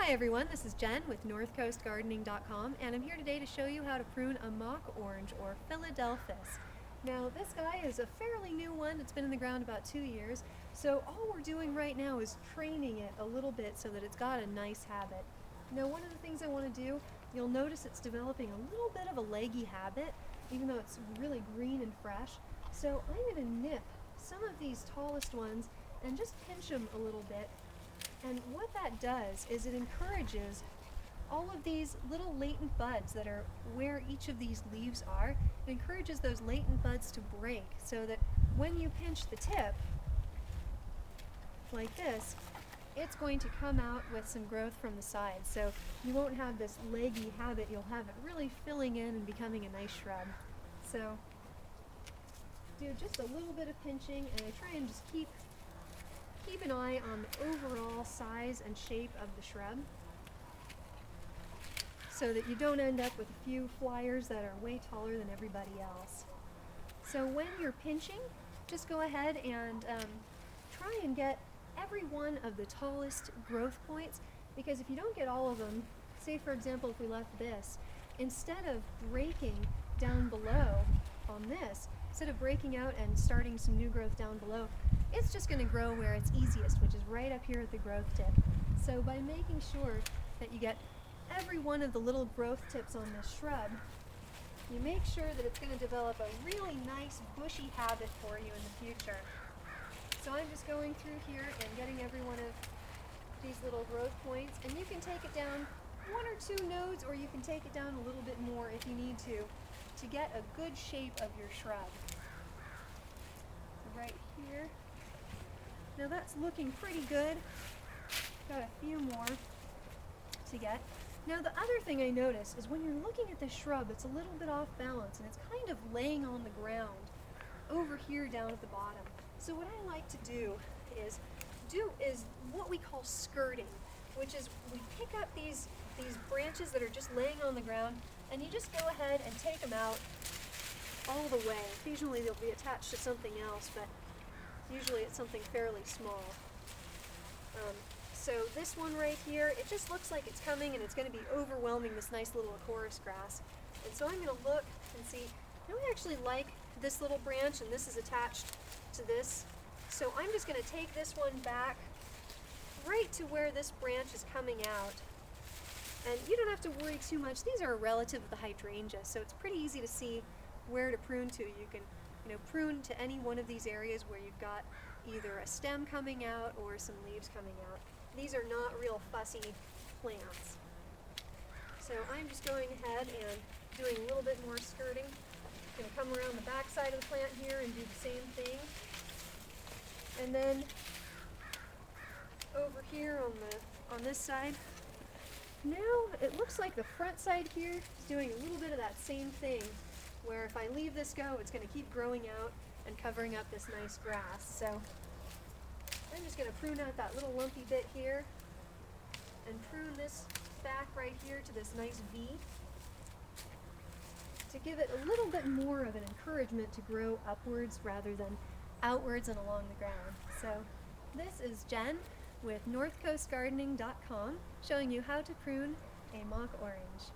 Hi everyone, this is Jen with northcoastgardening.com, and I'm here today to show you how to prune a mock orange or Philadelphus. Now this guy is a fairly new one. It's been in the ground about 2 years, so all we're doing right now is training it a little bit so that it's got a nice habit. Now one of the things I want to do, you'll notice it's developing a little bit of a leggy habit, even though it's really green and fresh. So I'm going to nip some of these tallest ones and just pinch them a little bit. And what that does is it encourages all of these little latent buds that are where each of these leaves are. It encourages those latent buds to break so that when you pinch the tip, like this, it's going to come out with some growth from the side. So you won't have this leggy habit, you'll have it really filling in and becoming a nice shrub. So do just a little bit of pinching, and I try and just keep an eye on the overall size and shape of the shrub so that you don't end up with a few flyers that are way taller than everybody else. So when you're pinching, just go ahead and try and get every one of the tallest growth points, because if you don't get all of them, say for example if we left this, instead of breaking down below on this, instead of breaking out and starting some new growth down below, it's just going to grow where it's easiest, which is right up here at the growth tip. So by making sure that you get every one of the little growth tips on this shrub, you make sure that it's going to develop a really nice bushy habit for you in the future. So I'm just going through here and getting every one of these little growth points, and you can take it down 1 or 2 nodes, or you can take it down a little bit more if you need to get a good shape of your shrub. So right here. Now that's looking pretty good. Got a few more to get. Now the other thing I notice is when you're looking at this shrub, it's a little bit off balance and it's kind of laying on the ground over here down at the bottom. So what I like to do is what we call skirting, which is we pick up these branches that are just laying on the ground, and you just go ahead and take them out all the way. Occasionally they'll be attached to something else, but usually it's something fairly small. So this one right here, it just looks like it's coming and it's going to be overwhelming this nice little chorus grass. And so I'm going to look and see, I actually like this little branch, and this is attached to this. So I'm just going to take this one back right to where this branch is coming out. And you don't have to worry too much. These are a relative of the hydrangea, so it's pretty easy to see where to prune to. You can prune to any one of these areas where you've got either a stem coming out or some leaves coming out. These are not real fussy plants. So I'm just going ahead and doing a little bit more skirting. I'm going to come around the back side of the plant here and do the same thing. And then over here on this side, now it looks like the front side here is doing a little bit of that same thing, where if I leave this go, it's going to keep growing out and covering up this nice grass. So I'm just going to prune out that little lumpy bit here and prune this back right here to this nice V to give it a little bit more of an encouragement to grow upwards rather than outwards and along the ground. So this is Jen with northcoastgardening.com showing you how to prune a mock orange.